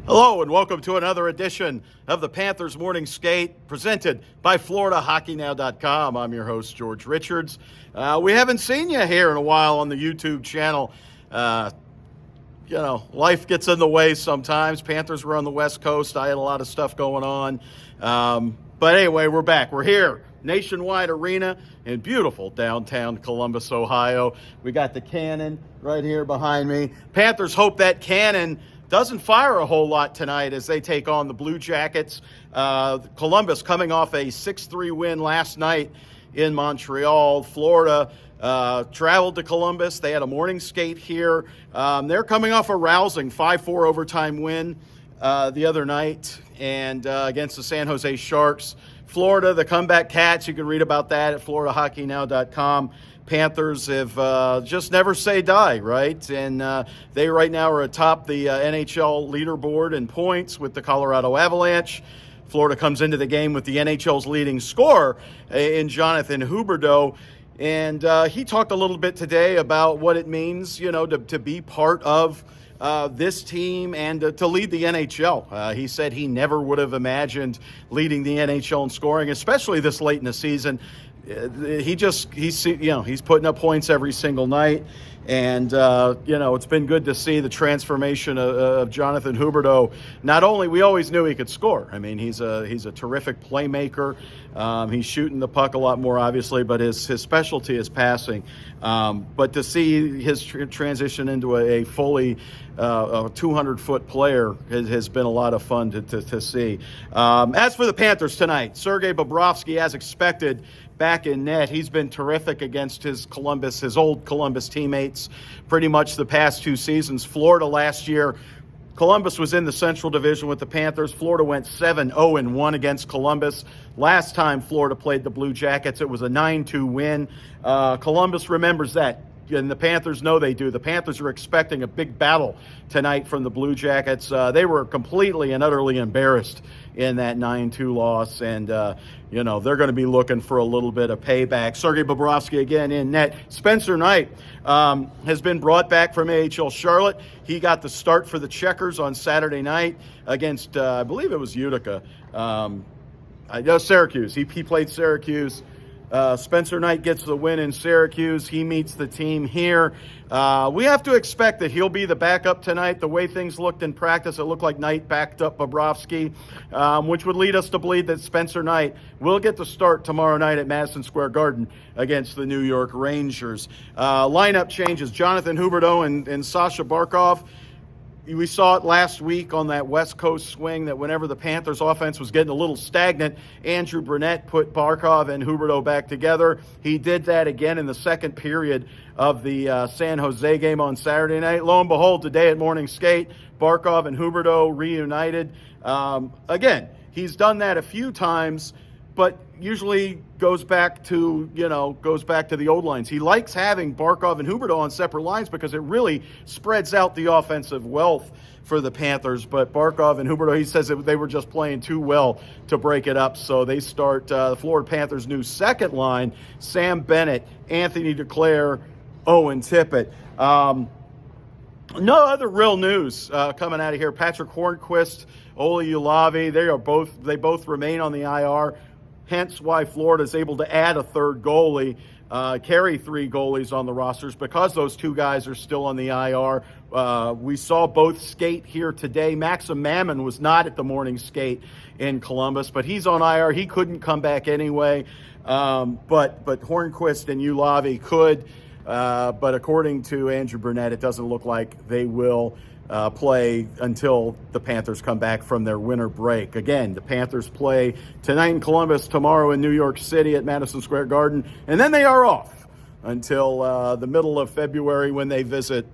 Hello and welcome to another edition of the Panthers Morning Skate presented by Floridahockeynow.com. I'm your host, George Richards. We haven't seen you here in a while on the YouTube channel. Life gets in the way sometimes. Panthers were on the West Coast. I had a lot of stuff going on. But anyway, we're back. We're here. Nationwide Arena in beautiful downtown Columbus, Ohio. We got the cannon right here behind me. Panthers hope that cannon doesn't fire a whole lot tonight as they take on the Blue Jackets. Columbus coming off a 6-3 win last night in Montreal. Florida traveled to Columbus. They had a morning skate here. They're coming off a rousing 5-4 overtime win the other night and against the San Jose Sharks. Florida, the comeback Cats, you can read about that at Floridahockeynow.com. Panthers have just never say die, right? And they right now are atop the NHL leaderboard in points with the Colorado Avalanche. Florida comes into the game with the NHL's leading scorer in Jonathan Huberdeau. And he talked a little bit today about what it means, to be part of this team and to lead the NHL. He said he never would have imagined leading the NHL in scoring, especially this late in the season. He's putting up points every single night. And, it's been good to see the transformation of Jonathan Huberdeau. Not only, we always knew he could score. I mean, he's a terrific playmaker. He's shooting the puck a lot more, obviously, but his specialty is passing. But to see his transition into a fully 200-foot player has been a lot of fun to see. As for the Panthers tonight, Sergei Bobrovsky, as expected, back in net. He's been terrific against his old Columbus teammates pretty much the past two seasons. Florida last year, Columbus was in the Central Division with the Panthers. Florida went 7-0-1 against Columbus. Last time Florida played the Blue Jackets, it was a 9-2 win. Columbus remembers that, and the Panthers know they do. The Panthers are expecting a big battle tonight from the Blue Jackets. They were completely and utterly embarrassed in that 9-2 loss, and they're going to be looking for a little bit of payback. Sergei Bobrovsky again in net. Spencer Knight has been brought back from AHL Charlotte. He got the start for the Checkers on Saturday night against, I believe it was Utica. I know Syracuse. He played Syracuse. Spencer Knight gets the win in Syracuse. He meets the team here. We have to expect that he'll be the backup tonight. The way things looked in practice, it looked like Knight backed up Bobrovsky, which would lead us to believe that Spencer Knight will get the start tomorrow night at Madison Square Garden against the New York Rangers. Lineup changes. Jonathan Huberdeau and Sasha Barkov. We saw it last week on that West Coast swing that whenever the Panthers offense was getting a little stagnant, Andrew Brunette put Barkov and Huberdeau back together. He did that again in the second period of the San Jose game on Saturday night. Lo and behold, today at Morning Skate, Barkov and Huberdeau reunited. Again, he's done that a few times, but usually goes back to the old lines. He likes having Barkov and Huberdeau on separate lines because it really spreads out the offensive wealth for the Panthers. But Barkov and Huberdeau, he says that they were just playing too well to break it up. So they start the Florida Panthers' new second line: Sam Bennett, Anthony Duclair, Owen Tippett. No other real news coming out of here. Patrick Hornquist, Ole Ulavi, they both remain on the IR. Hence why Florida is able to add a third goalie, carry three goalies on the rosters because those two guys are still on the IR. We saw both skate here today. Maxim Mammon was not at the morning skate in Columbus, but he's on IR. He couldn't come back anyway. But Hornquist and Ulavi could. But according to Andrew Burnett, it doesn't look like they will play until the Panthers come back from their winter break. Again, the Panthers play tonight in Columbus, tomorrow in New York City at Madison Square Garden, and then they are off until the middle of February when they visit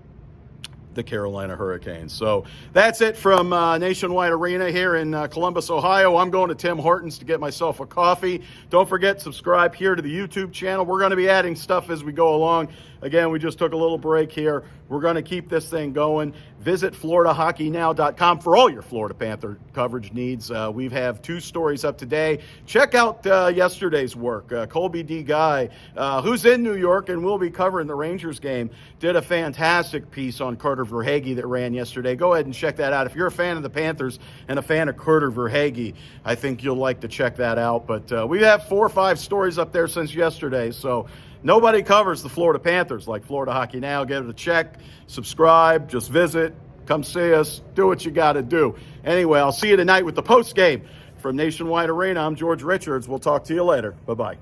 the Carolina Hurricanes. So that's it from Nationwide Arena here in Columbus, Ohio. I'm going to Tim Hortons to get myself a coffee. Don't forget, subscribe here to the YouTube channel. We're going to be adding stuff as we go along. Again, we just took a little break here. We're going to keep this thing going. Visit FloridaHockeyNow.com for all your Florida Panther coverage needs. We have 2 stories up today. Check out yesterday's work. Colby D. Guy, who's in New York and will be covering the Rangers game, did a fantastic piece on Carter Verhaeghe that ran yesterday. Go ahead and check that out. If you're a fan of the Panthers and a fan of Carter Verhaeghe, I think you'll like to check that out. But we have 4 or 5 stories up there since yesterday, so nobody covers the Florida Panthers like Florida Hockey Now. Give it a check, subscribe, just visit, come see us, do what you got to do. Anyway, I'll see you tonight with the post game from Nationwide Arena. I'm George Richards. We'll talk to you later. Bye-bye.